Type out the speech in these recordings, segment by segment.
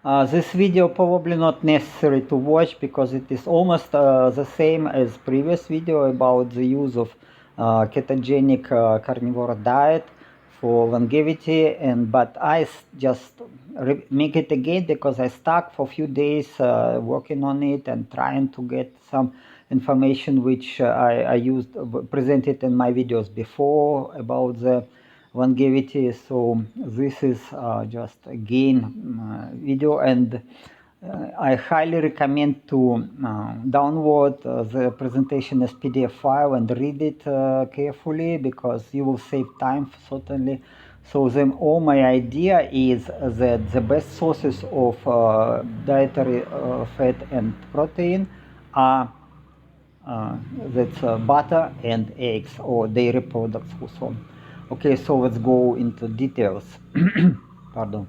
This video probably not necessary to watch because it is almost the same as previous video about the use of ketogenic carnivore diet for longevity, but I just make it again because I stuck for a few days working on it and trying to get some information which I used presented in my videos before about the longevity. So this is just again video, and I highly recommend to download the presentation as PDF file and read it carefully, because you will save time certainly. So then all my idea is that the best sources of dietary fat and protein are that's butter and eggs or dairy products also. Okay, so let's go into details. Pardon.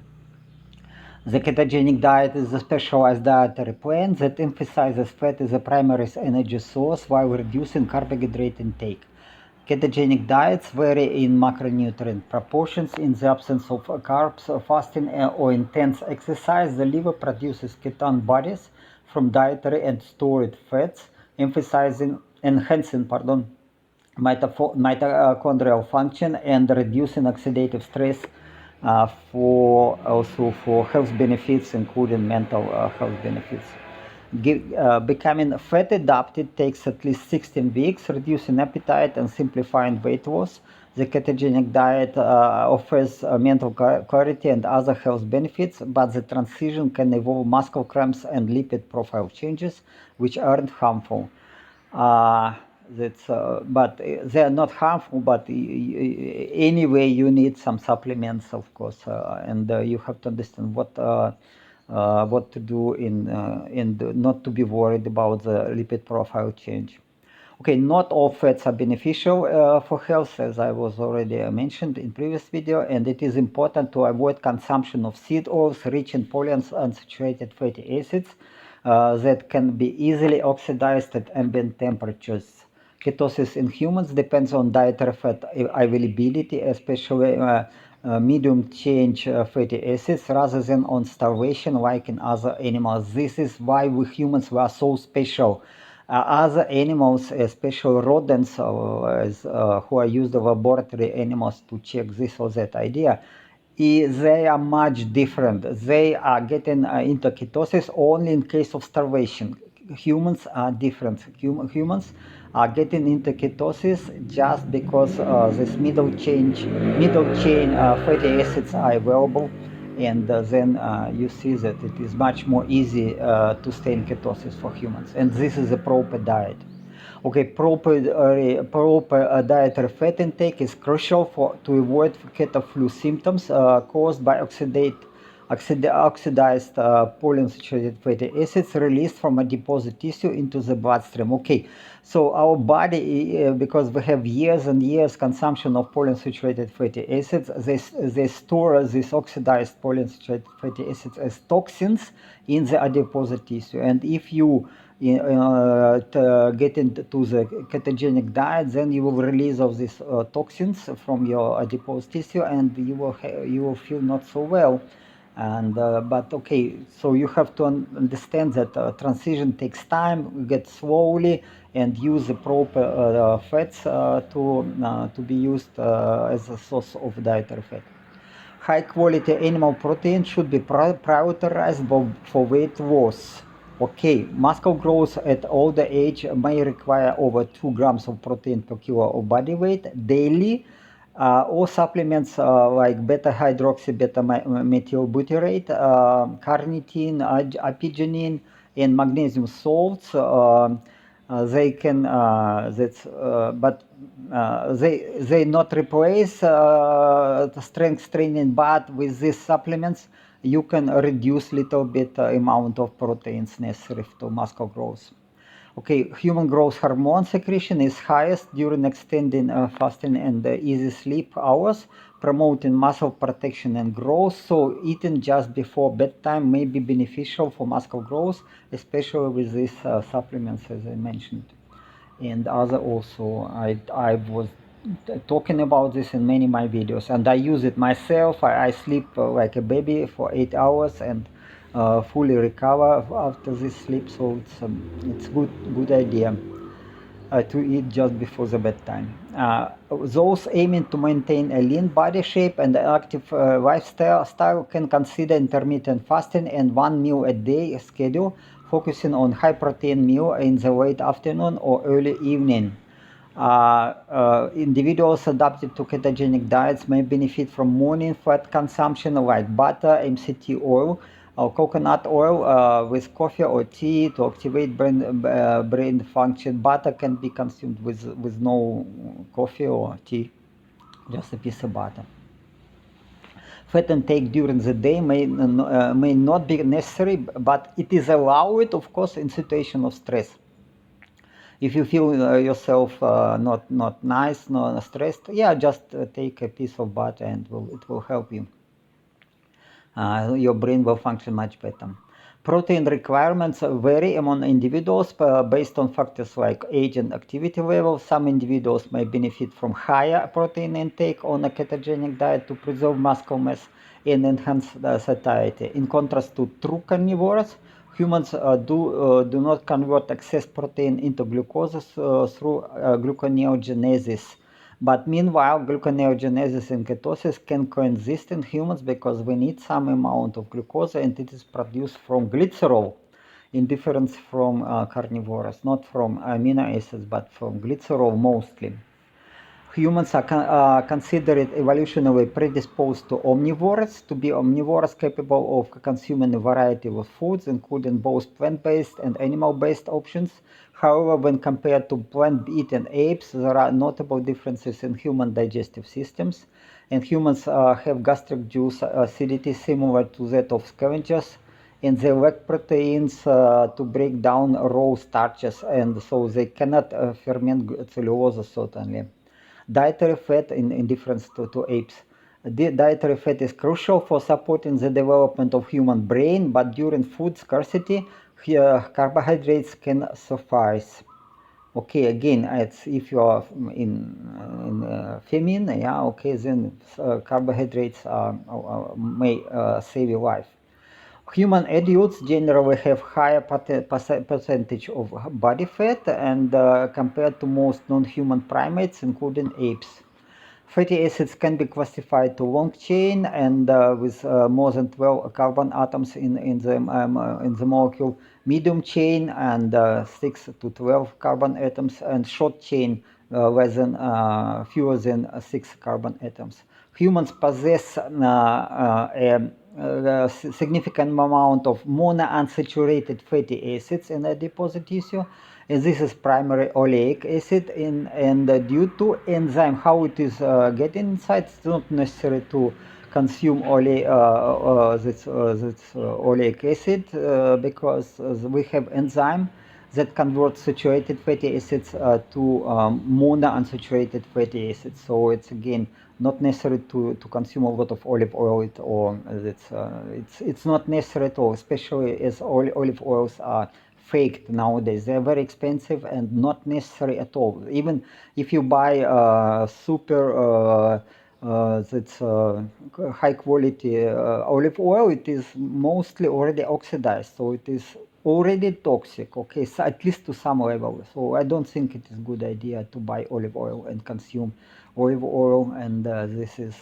The ketogenic diet is a specialized dietary plan that emphasizes fat as a primary energy source while reducing carbohydrate intake. Ketogenic diets vary in macronutrient proportions. In the absence of carbs, fasting, or intense exercise, the liver produces ketone bodies from dietary and stored fats, enhancing mitochondrial function and reducing oxidative stress for health benefits, including mental health benefits. Becoming fat adapted takes at least 16 weeks, reducing appetite and simplifying weight loss. The ketogenic diet offers mental clarity and other health benefits, but the transition can involve muscle cramps and lipid profile changes, which aren't harmful. But they are not harmful, but anyway you need some supplements, of course, and you have to understand what to do and not to be worried about the lipid profile change. Okay, not all fats are beneficial for health, as I was already mentioned in previous video, and it is important to avoid consumption of seed oils rich in polyunsaturated fatty acids that can be easily oxidized at ambient temperatures. Ketosis in humans depends on dietary fat availability, especially medium chain fatty acids, rather than on starvation like in other animals. This is why we humans were so special. Other animals, especially rodents, who are used as laboratory animals to check this or that idea, they are much different. They are getting into ketosis only in case of starvation. Humans are different. Humans are getting into ketosis just because this middle chain fatty acids are available, and then you see that it is much more easy to stay in ketosis for humans, and this is a proper diet. Okay, proper dietary fat intake is crucial to avoid keto-flu symptoms caused by oxidized polyunsaturated fatty acids released from adipose tissue into the bloodstream. Okay, so our body, because we have years and years consumption of polyunsaturated fatty acids, they store these oxidized polyunsaturated fatty acids as toxins in the adipose tissue. And if you get into the ketogenic diet, then you will release of these toxins from your adipose tissue, and you will feel not so well. And but okay, so you have to understand that transition takes time, get slowly, and use the proper fats to be used as a source of dietary fat. High quality animal protein should be prioritized for weight loss. Okay, muscle growth at older age may require over 2 grams of protein per kilo of body weight daily. All supplements like beta-hydroxy, beta-methylbutyrate, carnitine, apigenin, and magnesium salts, they can they not replace the strength training, but with these supplements you can reduce little bit amount of proteins necessary to muscle growth. Okay, human growth hormone secretion is highest during extended fasting and easy sleep hours, promoting muscle protection and growth. So eating just before bedtime may be beneficial for muscle growth, especially with these supplements, as I mentioned. And other also, I was talking about this in many of my videos, and I use it myself. I sleep like a baby for 8 hours, and fully recover after this sleep. So it's good idea to eat just before the bedtime. Those aiming to maintain a lean body shape and an active lifestyle can consider intermittent fasting and 1 meal a day schedule, focusing on high protein meal in the late afternoon or early evening. Individuals adapted to ketogenic diets may benefit from morning fat consumption like butter, MCT oil, or coconut oil with coffee or tea to activate brain function. Butter can be consumed with no coffee or tea, just a piece of butter. Fat intake during the day may not be necessary, but it is allowed, of course, in situation of stress. If you feel yourself not nice, not stressed, yeah, just take a piece of butter and it will help you. Your brain will function much better. Protein requirements vary among individuals based on factors like age and activity level. Some individuals may benefit from higher protein intake on a ketogenic diet to preserve muscle mass and enhance satiety. In contrast to true carnivores, humans do not convert excess protein into glucose through gluconeogenesis. But meanwhile, gluconeogenesis and ketosis can coexist in humans because we need some amount of glucose and it is produced from glycerol, in difference from carnivores, not from amino acids, but from glycerol mostly. Humans are considered evolutionarily predisposed to omnivores, to be omnivores capable of consuming a variety of foods, including both plant-based and animal-based options. However, when compared to plant-eating apes, there are notable differences in human digestive systems, and humans have gastric juice acidity similar to that of scavengers, and they lack proteins to break down raw starches, and so they cannot ferment cellulose, certainly. Dietary fat, in difference to apes. Dietary fat is crucial for supporting the development of human brain, but during food scarcity, carbohydrates can suffice. Okay, again, it's if you are in famine, yeah, okay, then carbohydrates may save your life. Human adults generally have higher percentage of body fat and compared to most non-human primates, including apes. Fatty acids can be classified to long chain and with more than 12 carbon atoms in the molecule, medium chain and 6 to 12 carbon atoms, and short chain fewer than 6 carbon atoms. Humans possess a significant amount of monounsaturated fatty acids in adipose tissue, and this is primary oleic acid. And due to enzyme, how it is getting inside, it's not necessary to consume this oleic acid because we have enzyme that converts saturated fatty acids to monounsaturated fatty acids. So it's again not necessary to consume a lot of olive oil, it's not necessary at all, especially as olive oils are faked nowadays. They're very expensive and not necessary at all. Even if you buy super high quality olive oil, it is mostly already oxidized, so it is already toxic, okay, so at least to some level. So I don't think it is a good idea to buy olive oil and consume olive oil, and this is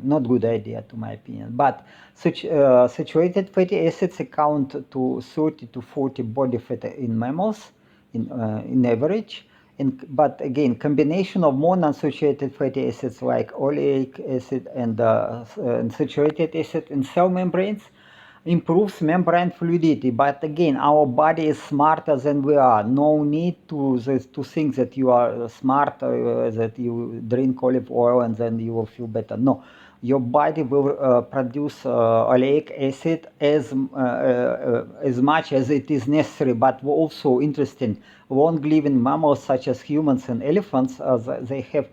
not good idea to my opinion. But saturated fatty acids account to 30 to 40 body fat in mammals in average. But again, combination of monounsaturated fatty acids like oleic acid and saturated acid in cell membranes improves membrane fluidity. But again, our body is smarter than we are. No need to think that you are smart, that you drink olive oil and then you will feel better. No, your body will produce oleic acid as much as it is necessary. But also interesting, long-living mammals such as humans and elephants, they have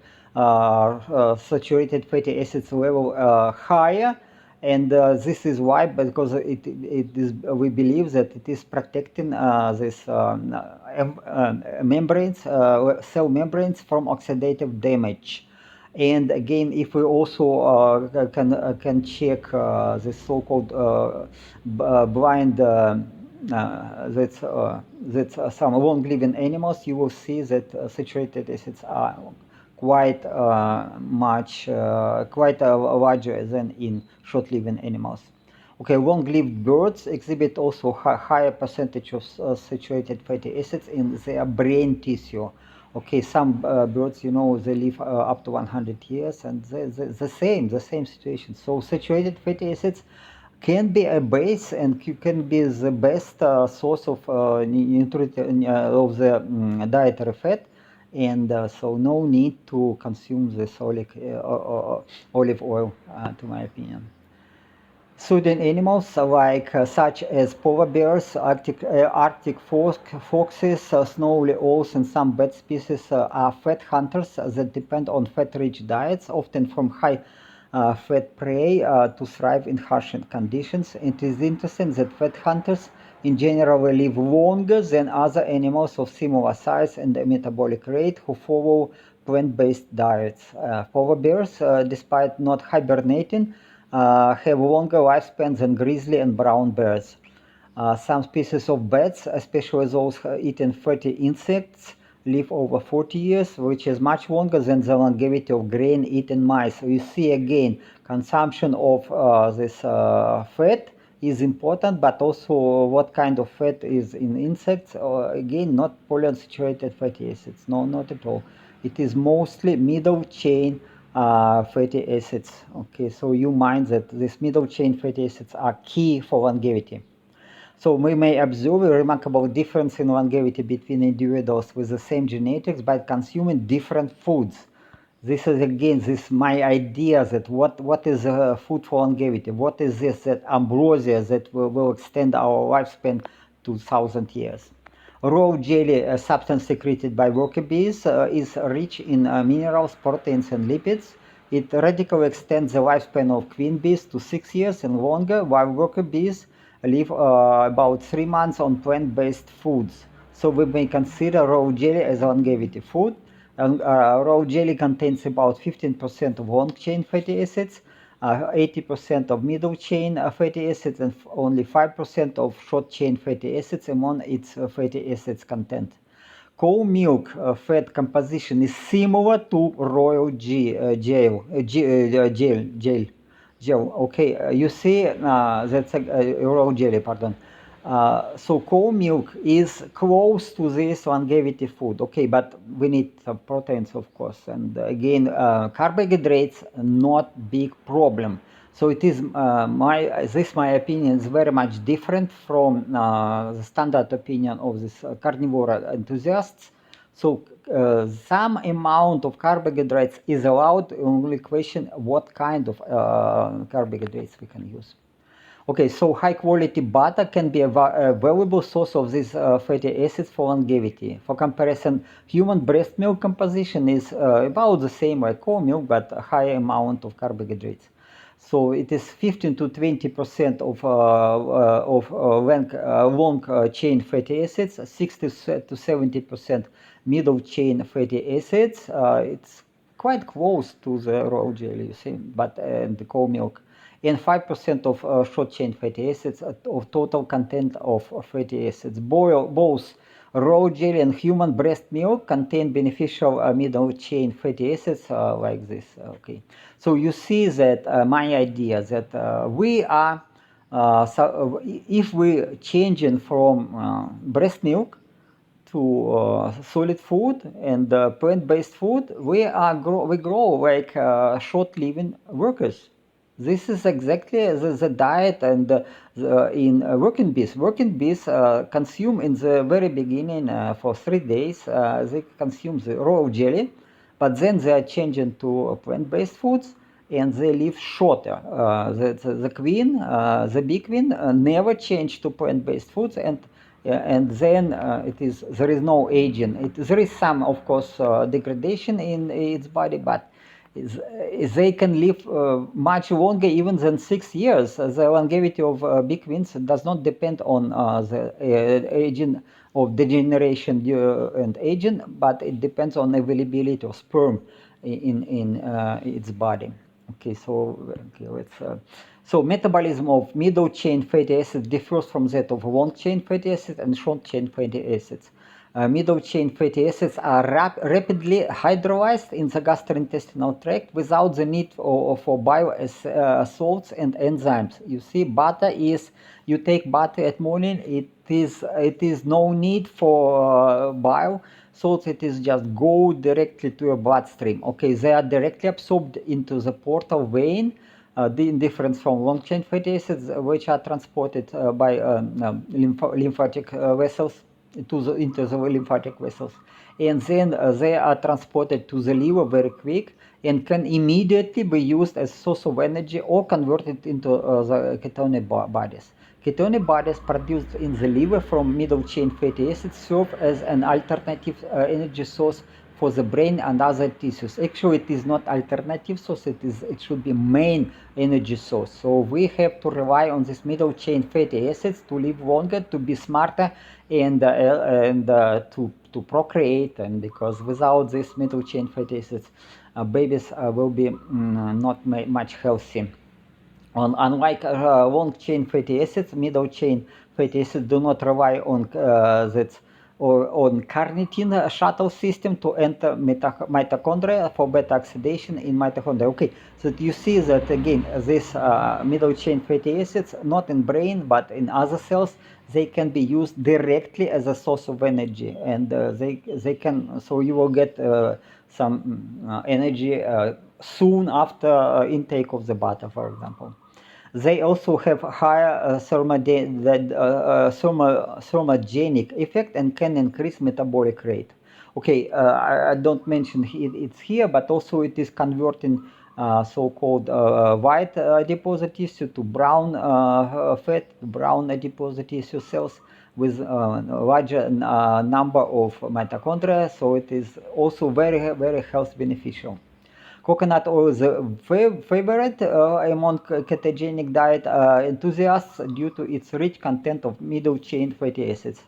saturated fatty acids level higher. And this is why, because it is, we believe that it is protecting this membranes, cell membranes from oxidative damage. And again, if we also can check the so-called blind that's some long-living animals, you will see that saturated acids are quite larger than in short-living animals. Okay, long-lived birds exhibit also higher percentage of saturated fatty acids in their brain tissue. Okay, some birds, you know, they live up to 100 years, and the same situation. So saturated fatty acids can be a base and can be the best source of nutrient of the dietary fat, and so no need to consume this olive oil, to my opinion. Certain animals like such as polar bears, Arctic foxes, snowy owls, and some bat species are fat hunters that depend on fat-rich diets, often from high fat prey to thrive in harsh conditions. It is interesting that fat hunters in general live longer than other animals of similar size and metabolic rate who follow plant-based diets. Polar bears, despite not hibernating, have longer lifespans than grizzly and brown bears. Some species of bats, especially those eating fatty insects, live over 40 years, which is much longer than the longevity of grain-eating mice. So you see again, consumption of this fat is important, but also what kind of fat is in insects. Again, not polyunsaturated fatty acids. No, not at all. It is mostly middle chain fatty acids. Okay, so you mind that these middle chain fatty acids are key for longevity. So we may observe a remarkable difference in longevity between individuals with the same genetics by consuming different foods. This is again my idea that what is food for longevity? What is this that ambrosia that will extend our lifespan to 1,000 years? Raw jelly, a substance secreted by worker bees, is rich in minerals, proteins, and lipids. It radically extends the lifespan of queen bees to 6 years and longer, while worker bees live about 3 months on plant-based foods. So we may consider raw jelly as a longevity food. Raw jelly contains about 15% of long-chain fatty acids, 80% of middle-chain fatty acids, and only 5% of short-chain fatty acids among its fatty acids content. Cow milk fat composition is similar to royal gel. Okay, you see that's raw jelly, pardon. So cow milk is close to this longevity food, okay, but we need some proteins, of course, and again, carbohydrates not big problem. So it is my opinion is very much different from the standard opinion of this carnivore enthusiasts. So some amount of carbohydrates is allowed, only question what kind of carbohydrates we can use. Okay, so high quality butter can be a valuable source of these fatty acids for longevity. For comparison, human breast milk composition is about the same like cow milk, but a high amount of carbohydrates. So it is 15 to 20% of long chain fatty acids, 60 to 70% middle chain fatty acids. It's quite close to the raw jelly, you see, but the cow milk. And 5% of short-chain fatty acids of total content of fatty acids. Both raw jelly and human breast milk contain beneficial middle-chain fatty acids like this. Okay, so you see that my idea that we are, if we changing from breast milk to solid food and plant-based food, we grow like short-living workers. This is exactly the diet and in working bees. Working bees consume in the very beginning for 3 days, they consume the raw jelly, but then they are changing to plant-based foods and they live shorter. The queen, the bee queen, never changed to plant-based foods, and then there is no aging. There is some, of course, degradation in its body, but they can live much longer, even than 6 years. The longevity of big queens does not depend on the aging of degeneration and aging, but it depends on availability of sperm. in its body. Okay, so let's. So metabolism of middle chain fatty acids differs from that of long chain fatty acids and short chain fatty acids. Middle chain fatty acids are rapidly hydrolyzed in the gastrointestinal tract without the need for bile salts and enzymes. You see, butter is, you take butter at morning, it is no need for bile salts, it is just go directly to your bloodstream. Okay, they are directly absorbed into the portal vein, in difference from long chain fatty acids, which are transported by lymphatic vessels into the lymphatic vessels, and then they are transported to the liver very quick and can immediately be used as source of energy or converted into the ketonic bodies. Ketonic bodies produced in the liver from middle chain fatty acids serve as an alternative energy source for the brain and other tissues. Actually, it is not alternative source, it should be main energy source. So we have to rely on this middle chain fatty acids to live longer, to be smarter, and to procreate. And because without this middle chain fatty acids, babies will be not much healthy. Unlike long chain fatty acids, middle chain fatty acids do not rely on that or on carnitine shuttle system to enter mitochondria for beta oxidation in mitochondria. Okay, so you see that again, this middle chain fatty acids, not in brain but in other cells, they can be used directly as a source of energy, and they can. So you will get some energy soon after intake of the butter, for example. They also have higher thermogenic effect and can increase metabolic rate. Okay, I don't mention it's here, but also it is converting so-called white adipose tissue to brown fat, brown adipose tissue cells with a larger number of mitochondria, so it is also very, very health beneficial. Coconut oil is a favorite among ketogenic diet enthusiasts due to its rich content of middle chain fatty acids.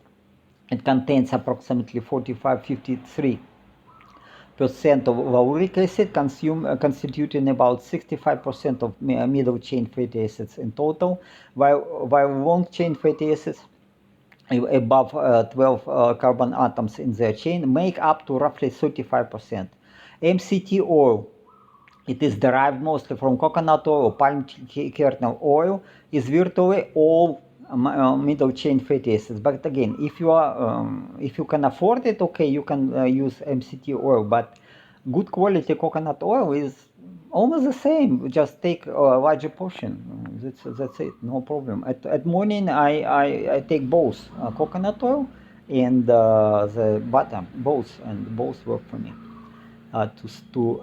It contains approximately 45-53% of lauric acid, constituting about 65% of middle chain fatty acids in total, while long chain fatty acids above 12 carbon atoms in their chain make up to roughly 35%. MCT oil, it is derived mostly from coconut oil or palm kernel oil, is virtually all middle chain fatty acids. But again, if you can afford it, okay, you can use MCT oil. But good quality coconut oil is almost the same. Just take a larger portion. That's it. No problem. At morning, I take both coconut oil and the butter, both, and both work for me. To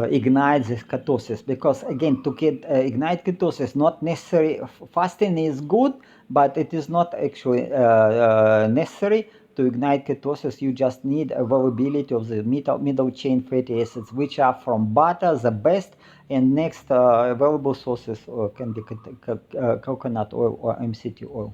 ignite this ketosis, because again, to ignite ketosis, not necessary. Fasting is good, but it is not actually necessary to ignite ketosis. You just need availability of the middle chain fatty acids, which are from butter, the best, and next available sources can be coconut oil or MCT oil.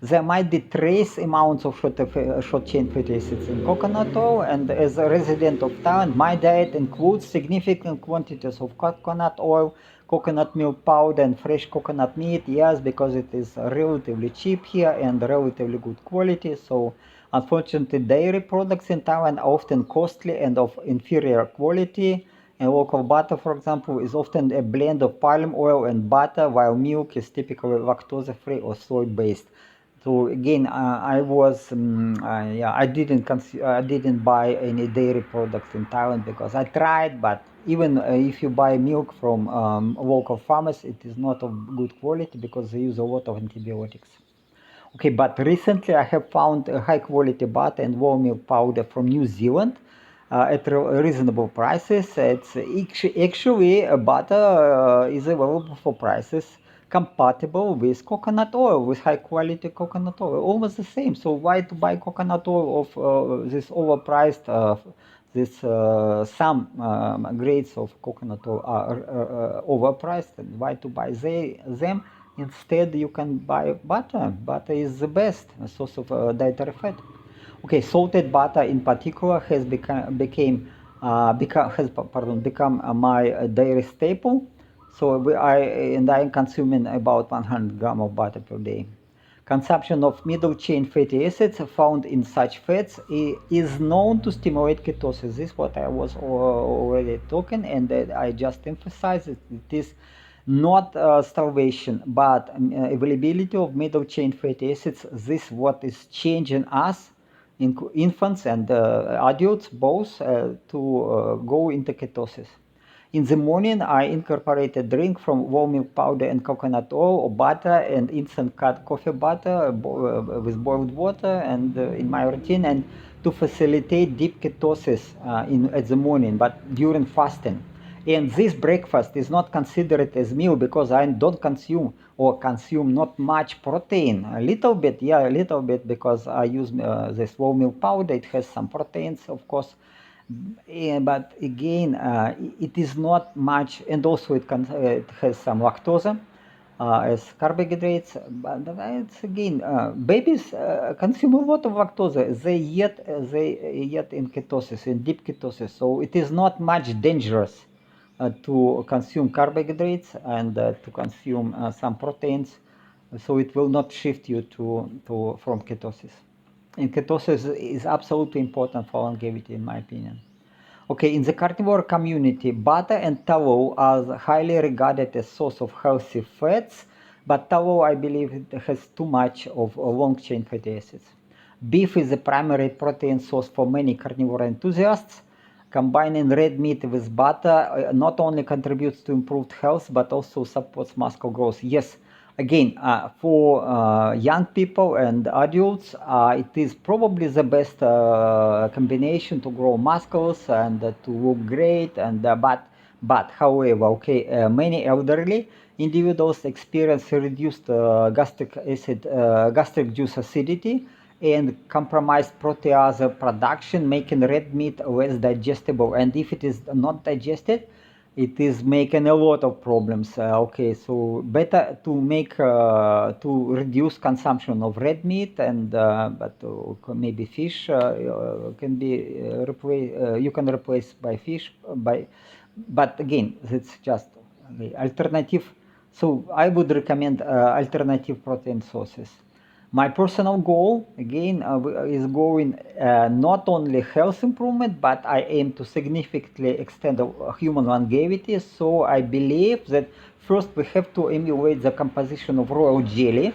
There might be trace amounts of short chain fatty acids in coconut oil, and as a resident of Thailand, my diet includes significant quantities of coconut oil, coconut milk powder, and fresh coconut meat. Yes, because it is relatively cheap here and relatively good quality. So unfortunately, dairy products in Thailand are often costly and of inferior quality. And local butter, for example, is often a blend of palm oil and butter, while milk is typically lactose-free or soy-based. So again, I didn't buy any dairy products in Thailand because I tried, but even if you buy milk from local farmers, it is not of good quality because they use a lot of antibiotics. Okay, but recently I have found a high quality butter and raw milk powder from New Zealand at reasonable prices. It's actually butter is available for prices compatible with coconut oil, with high quality coconut oil, almost the same. So why to buy coconut oil of this overpriced? Some grades of coconut oil are overpriced, and why to buy them? Instead, you can buy butter. Butter is the best source of dietary fat. Okay, salted butter in particular has became become my daily staple. So I am consuming about 100 grams of butter per day. Consumption of middle chain fatty acids found in such fats is known to stimulate ketosis. This is what I was already talking, and I just emphasize it. It is not starvation, but availability of middle chain fatty acids. This is what is changing us in infants and adults both to go into ketosis. In the morning, I incorporate a drink from whole milk powder and coconut oil or butter and instant cut coffee butter with boiled water and in my routine, and to facilitate deep ketosis at the morning, but during fasting. And this breakfast is not considered as meal because I don't consume not much protein. A little bit, yeah, a little bit, because I use this whole milk powder. It has some proteins, of course. Yeah, but again, it is not much, and also it has some lactose as carbohydrates. But it's again, babies consume a lot of lactose. They yet in ketosis, in deep ketosis. So it is not much dangerous to consume carbohydrates and to consume some proteins. So it will not shift you from ketosis. And ketosis is absolutely important for longevity, in my opinion. Okay, in the carnivore community, butter and tallow are highly regarded as source of healthy fats, but tallow, I believe, it has too much of long-chain fatty acids. Beef is the primary protein source for many carnivore enthusiasts. Combining red meat with butter not only contributes to improved health, but also supports muscle growth. Yes, again, for young people and adults, it is probably the best combination to grow muscles and to look great. And but however, okay, many elderly individuals experience reduced gastric juice acidity and compromised protease production, making red meat less digestible. And if it is not digested, it is making a lot of problems. Okay, so better to make to reduce consumption of red meat, and but maybe fish can be replaced. You can replace by fish but again, it's just alternative. So I would recommend alternative protein sources. My personal goal, again, is going not only health improvement, but I aim to significantly extend human longevity. So I believe that first we have to emulate the composition of royal jelly,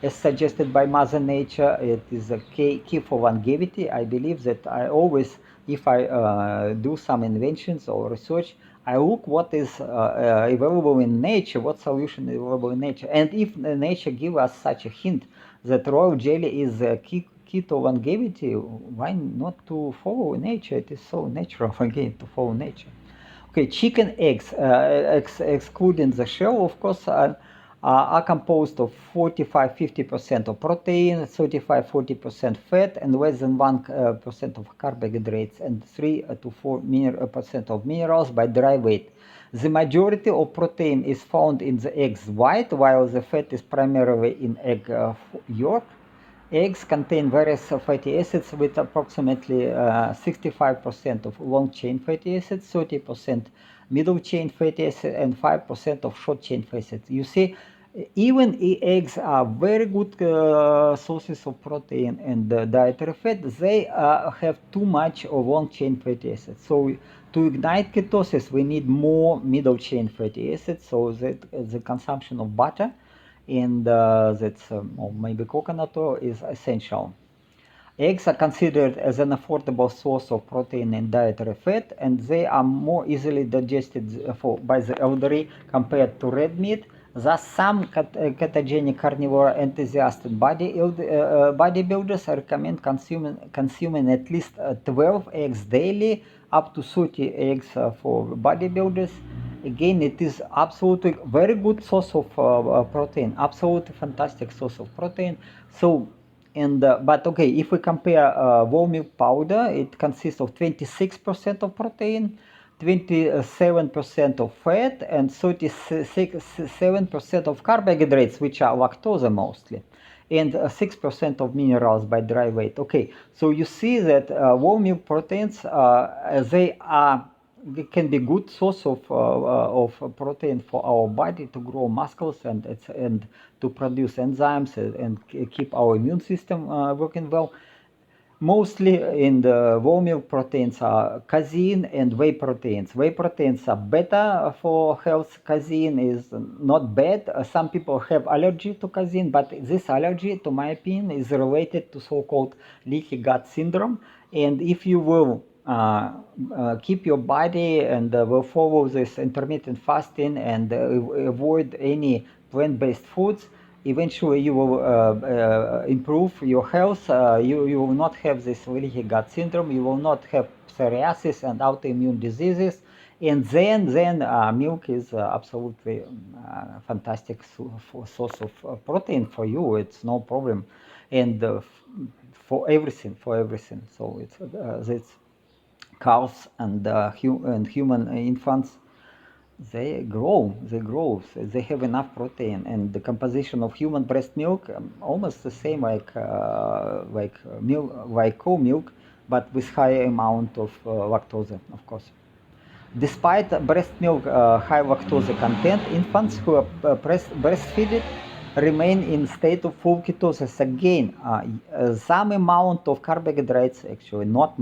as suggested by Mother Nature. It is a key for longevity. I believe that I always, if I do some inventions or research, I look what is available in nature, what solution is available in nature. And if nature gives us such a hint that royal jelly is key to longevity, why not to follow nature? It is so natural again to follow nature. Okay, chicken eggs, excluding the shell, of course, are composed of 45-50% of protein, 35-40% fat, and less than 1% of carbohydrates, and 3-4% of minerals by dry weight. The majority of protein is found in the egg's white, while the fat is primarily in egg yolk. Eggs contain various fatty acids with approximately 65% of long-chain fatty acids, 30% middle-chain fatty acids, and 5% of short-chain fatty acids. You see, even eggs are very good sources of protein and dietary fat. They have too much of long-chain fatty acids. So to ignite ketosis, we need more middle-chain fatty acids, so that the consumption of butter and that's or maybe coconut oil is essential. Eggs are considered as an affordable source of protein and dietary fat, and they are more easily digested by the elderly compared to red meat. Thus, some ketogenic carnivore enthusiasts and bodybuilders recommend consuming at least 12 eggs daily, up to 30 eggs for bodybuilders. Again, it is absolutely very good source of protein, absolutely fantastic source of protein. So, and but okay, if we compare whole milk powder, it consists of 26% of protein, 27% of fat, and 37% of carbohydrates, which are lactose mostly. and 6% of minerals by dry weight. Okay, so you see that whole milk proteins, they can be good source of protein for our body to grow muscles and to produce enzymes and keep our immune system working well. Mostly in the whole milk proteins are casein and whey proteins. Whey proteins are better for health. Casein is not bad. Some people have allergy to casein, but this allergy, to my opinion, is related to so-called leaky gut syndrome. And if you will keep your body and will follow this intermittent fasting and avoid any plant-based foods, eventually you will improve your health. You will not have this leaky gut syndrome. You will not have psoriasis and autoimmune diseases. And then milk is absolutely fantastic source of protein for you. It's no problem, and for everything. So it's cows and human infants. They grow. They have enough protein, and the composition of human breast milk almost the same like cow milk, but with high amount of lactose, of course. Despite breast milk high lactose content, infants who are breastfeeded remain in state of full ketosis. Again, some amount of carbohydrates, actually not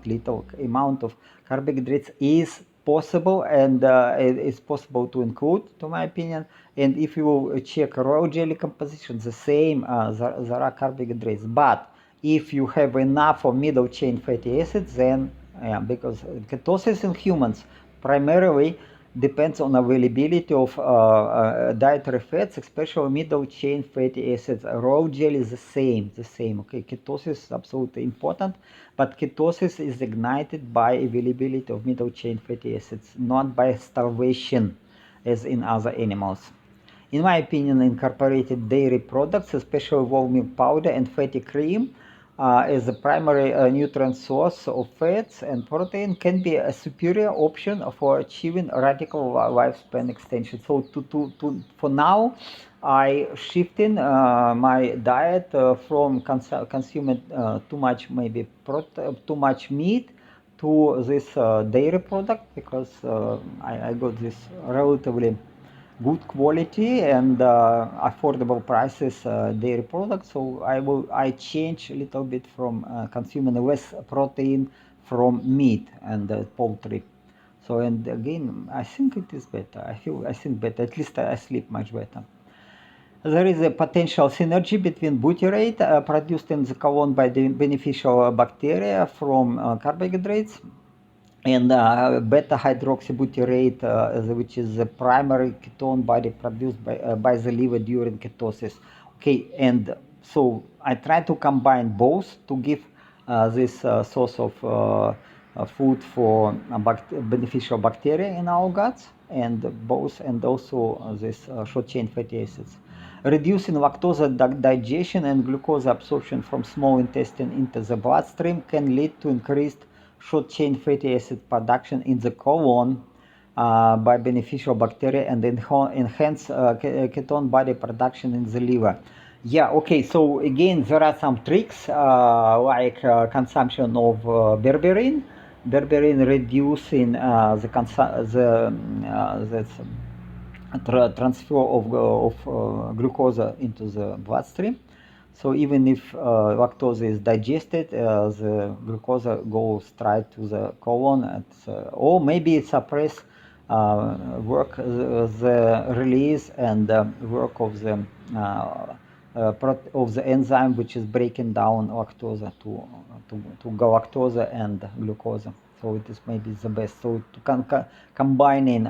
little amount of carbohydrates is possible, and it is possible to include, to my opinion. And if you check royal jelly composition, the same, there are carbohydrates. But if you have enough of middle chain fatty acids, then because ketosis in humans primarily depends on availability of dietary fats, especially middle chain fatty acids. Raw jelly is the same. Okay, ketosis is absolutely important, but ketosis is ignited by availability of middle chain fatty acids, not by starvation, as in other animals. In my opinion, incorporated dairy products, especially whole milk powder and fatty cream, as the primary nutrient source of fats and protein, can be a superior option for achieving radical lifespan extension. So for now, I shifting my diet from consuming too much too much meat to this dairy product, because I got this relatively good quality and affordable prices dairy products. So I change a little bit from consuming less protein from meat and poultry. So, and again, I think it is better. I think better. At least I sleep much better. There is a potential synergy between butyrate produced in the colon by the beneficial bacteria from carbohydrates, and beta hydroxybutyrate, which is the primary ketone body produced by the liver during ketosis. Okay, and so I try to combine both to give this source of food for beneficial bacteria in our guts, and also this short chain fatty acids. Reducing lactose digestion and glucose absorption from small intestine into the bloodstream can lead to increased short-chain fatty acid production in the colon by beneficial bacteria and enhance ketone body production in the liver. Yeah, okay, so again, there are some tricks like consumption of berberine. Berberine reducing the transfer of glucose into the bloodstream. So even if lactose is digested, the glucose goes straight to the colon, or maybe it suppress the release and work of the enzyme which is breaking down lactose to galactose and glucose. So it is maybe the best. So to combining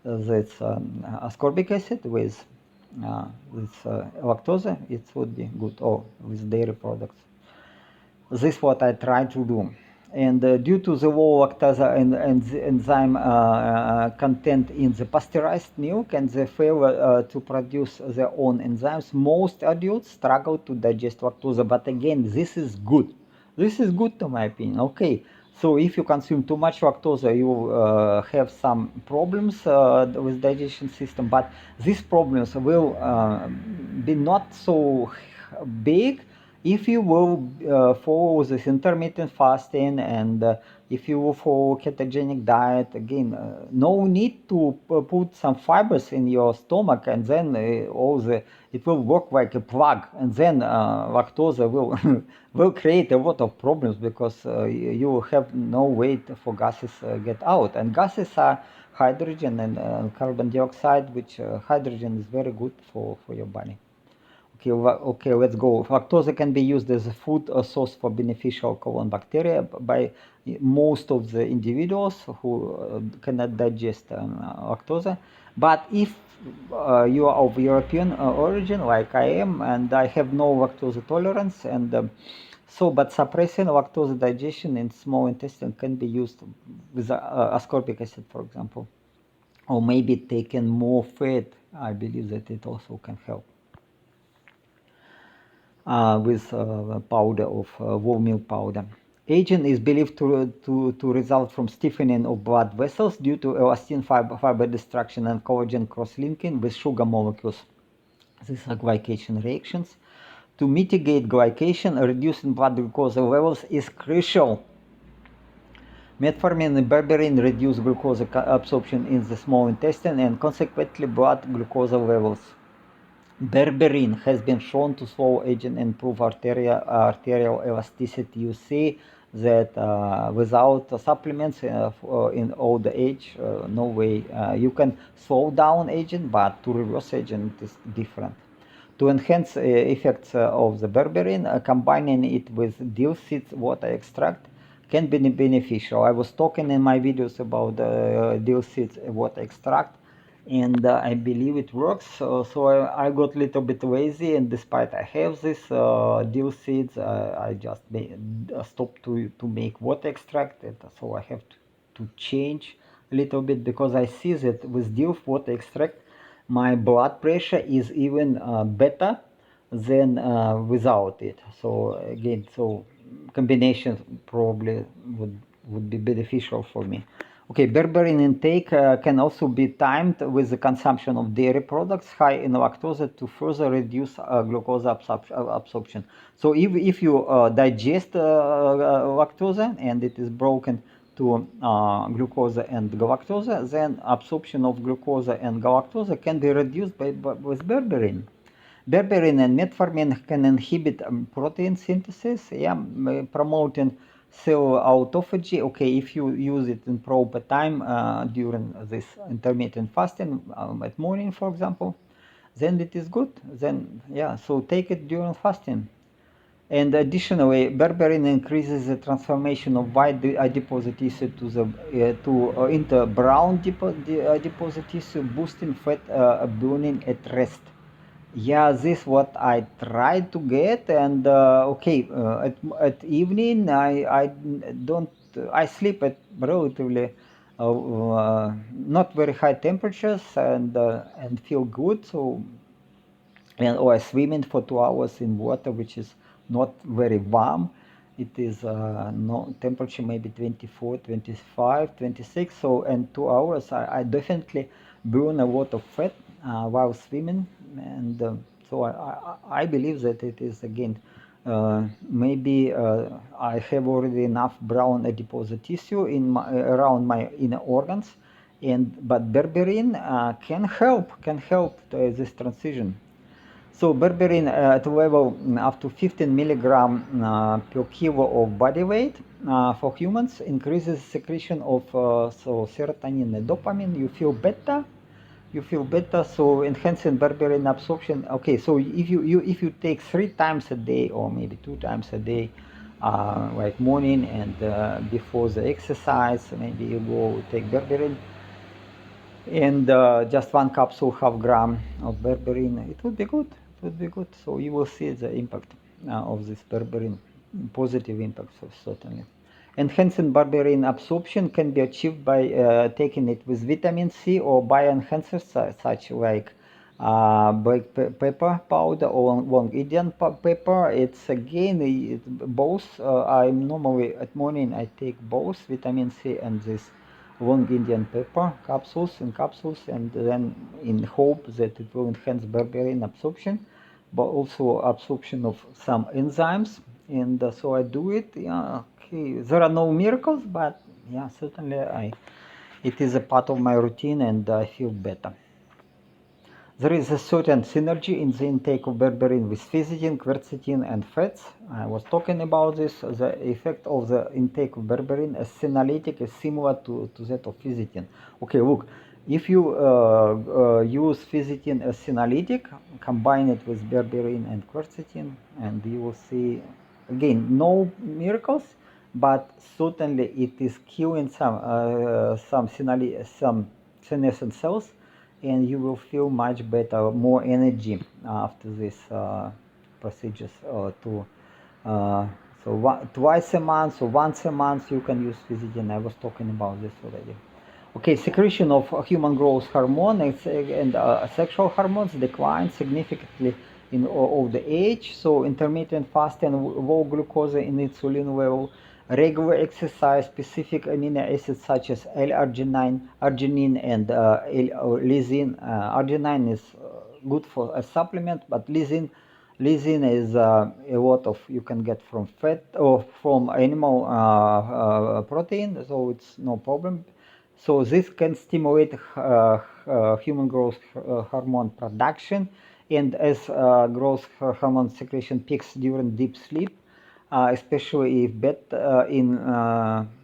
this ascorbic acid with lactose, it would be good, or with dairy products. This is what I try to do. And due to the low lactose and enzyme content in the pasteurized milk and the failure to produce their own enzymes, most adults struggle to digest lactose. But again, this is good. This is good, to my opinion. Okay, So if you consume too much lactose, you have some problems with digestion system, but these problems will be not so big if you will follow this intermittent fasting, and if you will follow ketogenic diet. Again, no need to put some fibers in your stomach, and then it will work like a plug, and then lactose will will create a lot of problems, because you have no way for gases get out, and gases are hydrogen and carbon dioxide, which hydrogen is very good for your body. Okay, let's go. Lactose can be used as a food source for beneficial colon bacteria by most of the individuals who cannot digest lactose. But if you are of European origin, like I am, and I have no lactose tolerance, and but suppressing lactose digestion in small intestine can be used with ascorbic acid, for example, or maybe taking more fat. I believe that it also can help. With powder of whole milk powder. Agent is believed to result from stiffening of blood vessels due to elastin fiber destruction and collagen cross-linking with sugar molecules. These are glycation reactions. To mitigate glycation, reducing blood glucose levels is crucial. Metformin and berberine reduce glucose absorption in the small intestine and consequently blood glucose levels. Berberine has been shown to slow aging and improve arterial elasticity. You see that without supplements in old age, no way. You can slow down aging, but to reverse aging it is different. To enhance effects of the berberine, combining it with dill seeds water extract can be beneficial. I was talking in my videos about dill seeds water extract, and I believe it works. So I got a little bit lazy, and despite I have this dill seeds, I just stopped to make water extract. So I have to change a little bit, because I see that with dill water extract, my blood pressure is even better than without it. So again, so combination probably would be beneficial for me. Okay, berberine intake can also be timed with the consumption of dairy products high in lactose to further reduce glucose absorption. So if you digest lactose and it is broken to glucose and galactose, then absorption of glucose and galactose can be reduced with berberine. Berberine and metformin can inhibit protein synthesis, promoting cell autophagy. Okay, if you use it in proper time during this intermittent fasting at morning, for example, then it is good. Then so take it during fasting. And additionally, berberine increases the transformation of white adipose tissue into brown adipose tissue, boosting fat burning at rest. Yeah, this what I tried to get, and at evening I sleep at relatively not very high temperatures, and feel good. So or swimming for 2 hours in water which is not very warm. It is no temperature maybe 24, 25, 26. So in 2 hours I definitely burn a lot of fat while swimming, and so I believe that it is again maybe I have already enough brown adipose tissue in around my inner organs, but berberine can help this transition. So berberine at a level up to 15 milligram per kilo of body weight for humans increases secretion of serotonin and dopamine. You feel better. So enhancing berberine absorption. Okay, so if you take 3 times a day or maybe 2 times a day, like morning and before the exercise, maybe you go take berberine, and just 1 capsule, half gram of berberine, it would be good. So you will see the impact of this berberine, positive impact, certainly. Enhancing berberine absorption can be achieved by taking it with vitamin C or bioenhancers such like Black pepper powder or long Indian pepper. It's again both. I normally at morning I take both vitamin C and this long Indian pepper capsules, and then in hope that it will enhance berberine absorption, but also absorption of some enzymes. And so I do it. Yeah, okay. There are no miracles, but yeah, certainly it is a part of my routine, and I feel better. There is a certain synergy in the intake of berberine with lecithin, quercetin, and fats. I was talking about this. The effect of the intake of berberine as senolytic is similar to that of lecithin. Okay, look, if you use lecithin as senolytic, combine it with berberine and quercetin, and you will see, again, no miracles, but certainly it is killing some senescent cells, and you will feel much better, more energy after these procedures. Twice a month or once a month you can use lecithin. I was talking about this already. Okay, secretion of human growth hormone and sexual hormones decline significantly in old age. So intermittent fasting, low glucose and insulin level, regular exercise, specific amino acids such as L-arginine, arginine, and lysine. Arginine is good for a supplement, but lysine is a lot of you can get from fat or from animal protein, so it's no problem. So this can stimulate human growth hormone production, and as growth hormone secretion peaks during deep sleep, especially if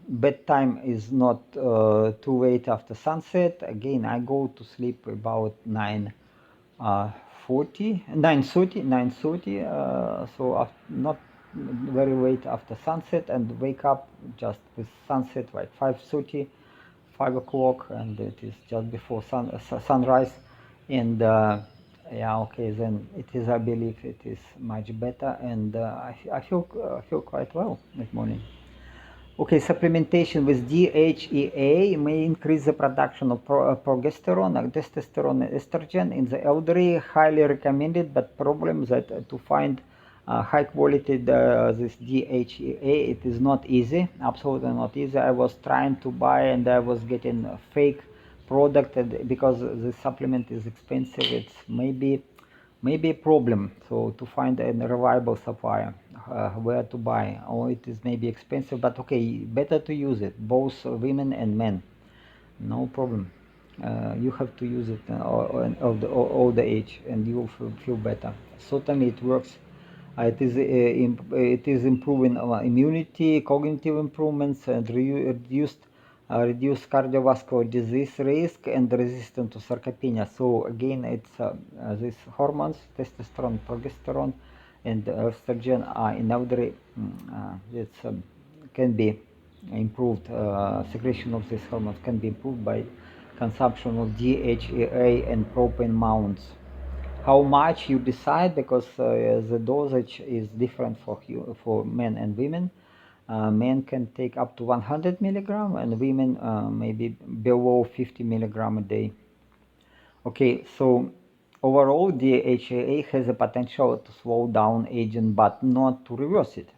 bedtime is not too late after sunset. Again, I go to sleep about 9:30, so not very late after sunset, and wake up just with sunset like 5:30, 5 o'clock, and it is just before sunrise. And yeah, okay, then it is, I believe it is much better, and I feel quite well that morning. Okay, supplementation with DHEA may increase the production of progesterone, testosterone, and estrogen in the elderly. Highly recommended, but problem that to find high quality this DHEA, it is not easy, absolutely not easy. I was trying to buy and I was getting a fake product, and because the supplement is expensive, it's maybe a problem. So to find a reliable supplier, where to buy, or it is maybe expensive, but okay, better to use it, both women and men, no problem. You have to use it all the age, and you will feel better. Certainly it works. It is improving immunity, cognitive improvements, and reduce cardiovascular disease risk and resistance to sarcopenia. So again, it's these hormones, testosterone, progesterone, and estrogen are in elderly. It's can be improved. Secretion of these hormones can be improved by consumption of DHEA and propane mounts. How much you decide, because the dosage is different for men and women. Men can take up to 100 milligram, and women maybe below 50 milligram a day. Okay, so overall, DHEA has a potential to slow down aging, but not to reverse it,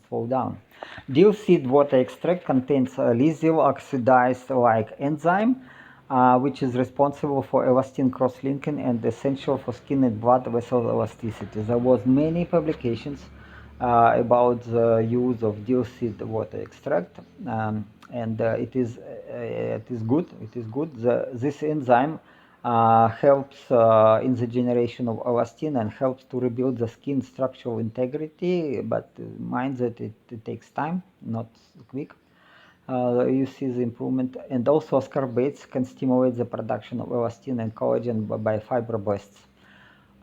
slow down. Dill seed water extract contains lysyl oxidase-like enzyme, which is responsible for elastin cross-linking and essential for skin and blood vessel elasticity. There was many publications about the use of dill seed water extract, and it is good. It is good. This enzyme helps in the generation of elastin and helps to rebuild the skin structural integrity, but mind that it takes time, not quick. You see the improvement, and also ascorbates can stimulate the production of elastin and collagen by fibroblasts.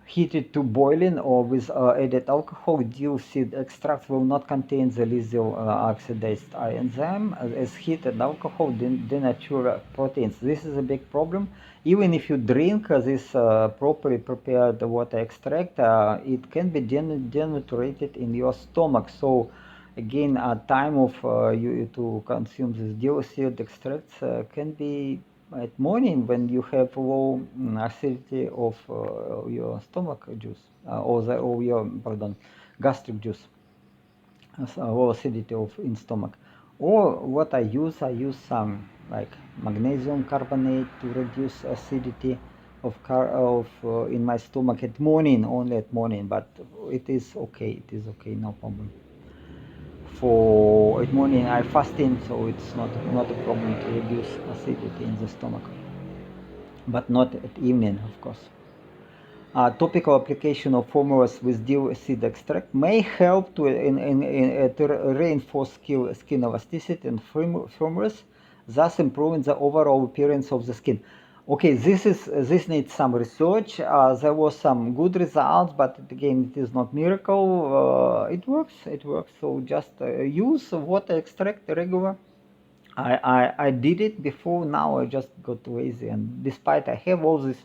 Heated to boiling or with added alcohol, dill seed extract will not contain the lysyl oxidase enzyme, as heat and alcohol denature proteins. This is a big problem. Even if you drink this properly prepared water extract, it can be denaturated in your stomach. So again, time of you to consume this dill seed extracts can be at morning when you have low acidity of your stomach juice or your gastric juice, low acidity of in stomach. Or what I use some like magnesium carbonate to reduce acidity of in my stomach at morning, only at morning, but it is okay, no problem. For at morning I fasting, so it's not a problem to reduce acidity in the stomach, but not at evening, of course. Topical application of formulas with dill seed extract may help to reinforce skin elasticity and firmness, thus improving the overall appearance of the skin. Okay, this needs some research. There was some good results, but again, it is not miracle. It works. So just use water extract regular. I did it before. Now I just got lazy, and despite I have all these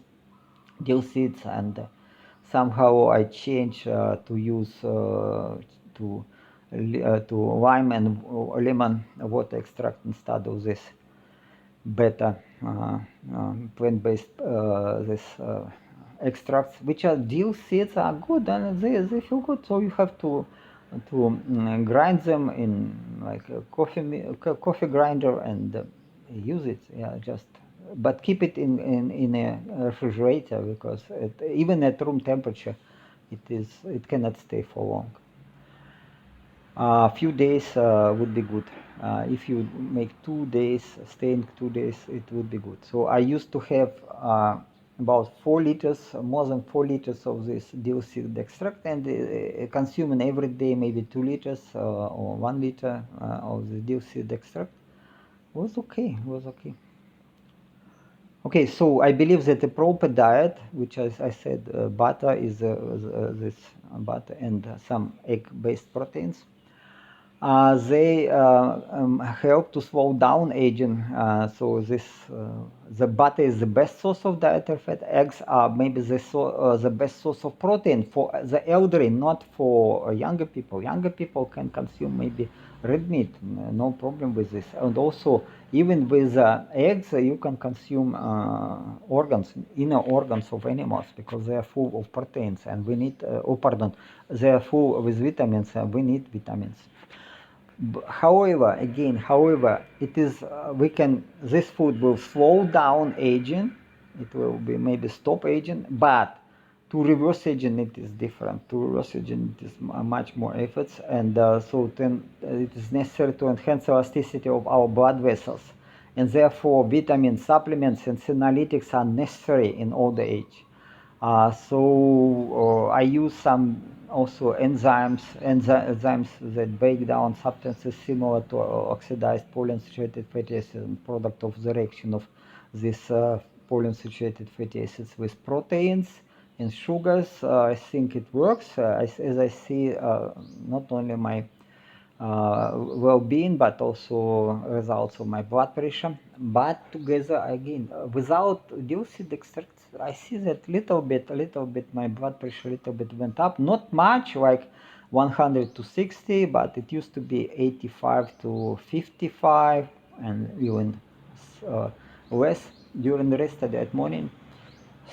dill seeds, and somehow I changed to use to lime and lemon water extract instead of this beta plant-based this extracts, which are dill seeds, are good and they feel good. So you have to grind them in like a coffee grinder and use it. Yeah, just but keep it in a refrigerator, because even at room temperature, it cannot stay for long. A few days would be good. If you make 2 days, staying 2 days, it would be good. So I used to have about 4 liters, more than 4 liters of this dill seed extract, and consuming every day maybe 2 liters or 1 liter of the dill seed extract was okay. Okay, so I believe that the proper diet, which as I said, butter is this butter and some egg-based proteins, they help to slow down aging. So the butter is the best source of dietary fat. Eggs are maybe the best source of protein for the elderly, not for younger people. Younger people can consume maybe red meat, no problem with this. And also, even with eggs, you can consume inner organs of animals, because they are full of proteins, and we need, they are full with vitamins, and we need vitamins. However, it is this food will slow down aging. It will be maybe stop aging, but to reverse aging it is different. To reverse aging it is much more efforts, and so then it is necessary to enhance elasticity of our blood vessels, and therefore vitamin supplements and senolytics are necessary in older age. So I use some also enzymes that break down substances similar to oxidized polyunsaturated fatty acids, and product of the reaction of these polyunsaturated fatty acids with proteins and sugars. I think it works, as I see not only my well-being, but also results of my blood pressure. But together, again, without dill seed extract, I see that little bit my blood pressure little bit went up. Not much, like 100 to 60, but it used to be 85 to 55, and even less during the rest of that morning.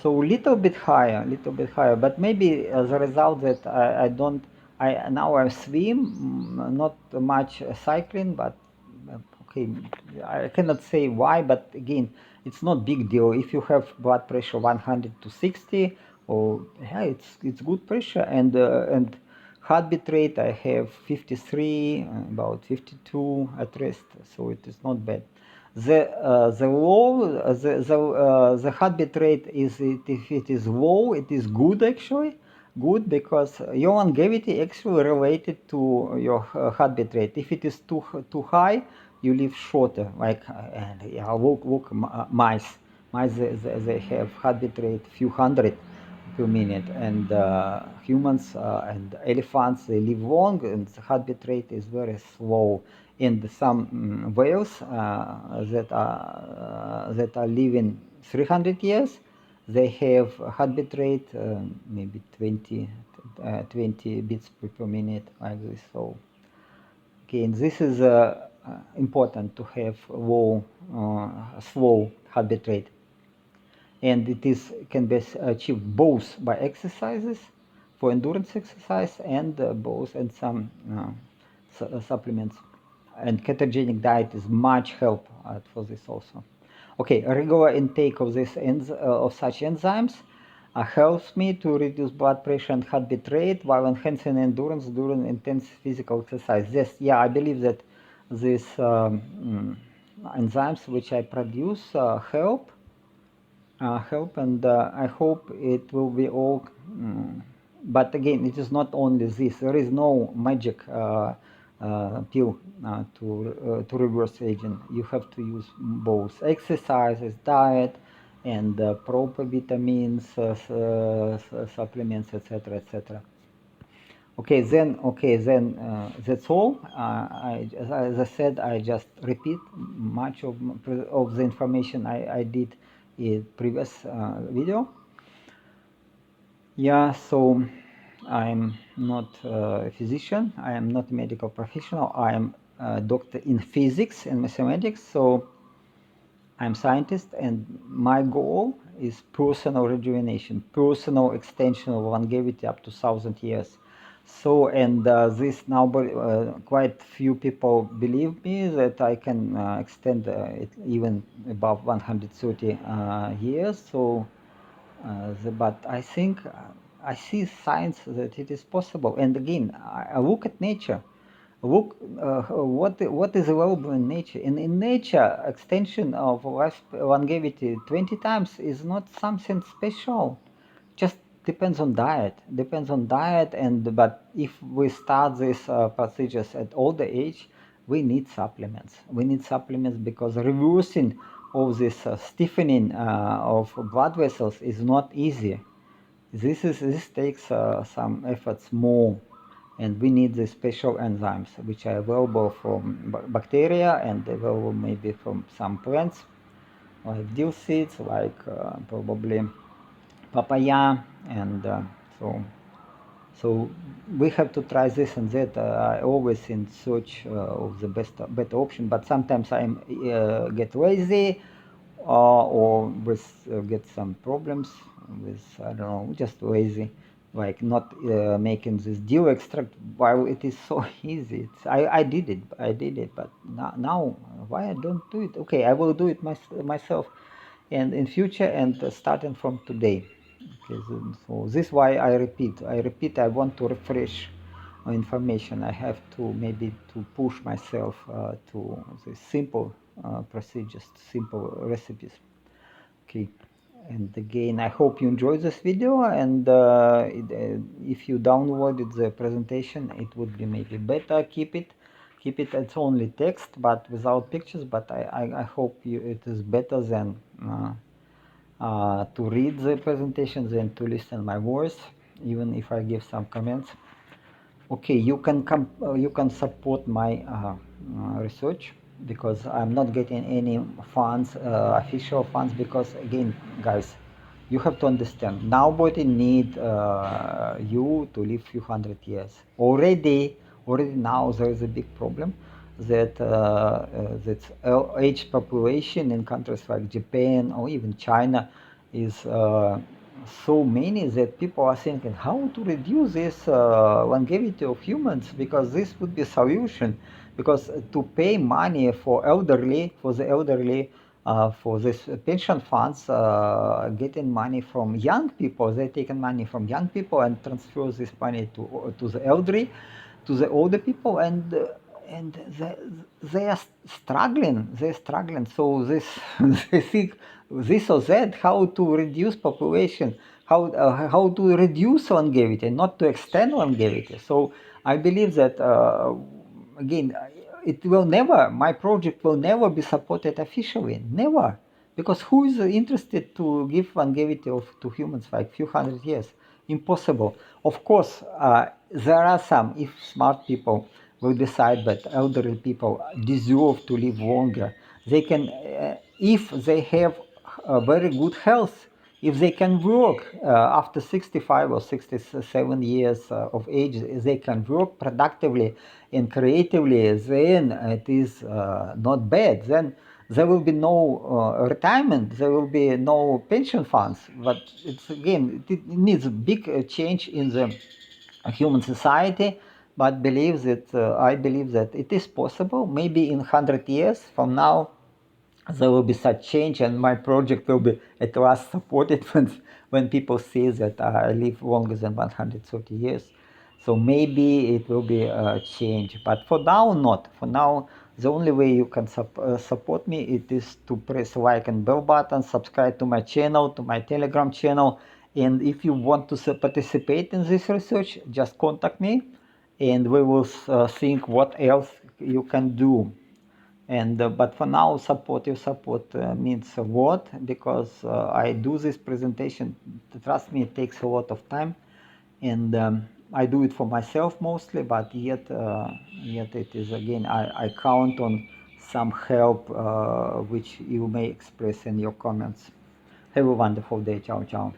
So little bit higher, but maybe as a result that now I swim, not much cycling, but okay, I cannot say why, but again, it's not big deal. If you have blood pressure 100 to 60, or yeah, it's good pressure, and heartbeat rate I have 53, about 52 at rest, so it is not bad. The heartbeat rate is, if it is low, it is good actually. Good, because your longevity actually related to your heartbeat rate. If it is too high, you live shorter. Like look mice they have heartbeat rate few hundred per minute, and humans and elephants, they live long, and the heartbeat rate is very slow. And some whales that are living 300 years, they have a heartbeat rate maybe 20 beats per minute, like this. So again, this is important to have slow heartbeat rate. And it can be achieved both by exercises, for endurance exercise, and both and some supplements. And ketogenic diet is much help for this also. Okay, regular intake of of such enzymes helps me to reduce blood pressure and heartbeat rate while enhancing endurance during intense physical exercise. Yes, yeah, I believe that these enzymes which I produce help, and I hope it will be all. But again, it is not only this. There is no magic pill to reverse aging. You have to use both exercises, diet, and proper vitamins, supplements, etc., etc. Okay, then that's all. As I said, I just repeat much of the information I did in previous video. Yeah, so I'm not a physician. I am not a medical professional. I am a doctor in physics and mathematics. So I'm a scientist, and my goal is personal rejuvenation, personal extension of longevity up to 1,000 years. So, and this now, quite few people believe me that I can extend it even above 130 years. So, but I think I see signs that it is possible. And again, I look at nature. Look what is available in nature. In nature, extension of life longevity 20 times is not something special. Just depends on diet. But if we start these procedures at older age, we need supplements. We need supplements because reversing of this stiffening of blood vessels is not easy. This takes some efforts more, and we need the special enzymes which are available from bacteria and available maybe from some plants like dill seeds, like probably papaya, and so we have to try this and that. I always in search of the better option, but sometimes I get lazy or get some problems with, I don't know, just lazy, like not making this dill extract while it is so easy. I did it, but now why I don't do it? Okay, I will do it myself, and in future, and starting from today. Okay, so this is why I repeat. I want to refresh information. I have to maybe to push myself to the simple procedures, simple recipes. Okay, and again, I hope you enjoyed this video, and if you downloaded the presentation, it would be maybe better. Keep it. It's only text, but without pictures. But I hope it is better than to read the presentation than to listen my voice, even if I give some comments. Okay, you can support my research, because I'm not getting any funds, official funds, because again, guys, you have to understand, nobody need you to live few hundred years. Already now there is a big problem that age population in countries like Japan or even China is so many that people are thinking how to reduce this longevity of humans, because this would be a solution. Because to pay money for the elderly, for this pension funds, getting money from young people, they taking money from young people and transfer this money to the elderly, to the older people, and they are struggling. So this they think this or that, how to reduce population, how to reduce longevity, not to extend longevity. So I believe that again, it will never, my project will never be supported officially, never, because who is interested to give longevity to humans like few hundred years? Impossible. Of course, there are some, if smart people will decide that elderly people deserve to live longer, they can, if they have a very good health, if they can work after 65 or 67 years of age, they can work productively and creatively, then it is not bad. there will be no retirement, there will be no pension funds. But it's again, it needs a big change in the human society. But I believe that it is possible. Maybe in 100 years from now, there will be such change, and my project will be at last supported when people see that I live longer than 130 years. So maybe it will be a change, but for now not. For now, the only way you can support me, it is to press like and bell button, subscribe to my channel, to my Telegram channel, and if you want to participate in this research, just contact me, and we will think what else you can do. And but for now, your support means a lot, because I do this presentation, trust me, it takes a lot of time, and I do it for myself mostly, but yet it is, again, I count on some help which you may express in your comments. Have a wonderful day. Ciao, ciao.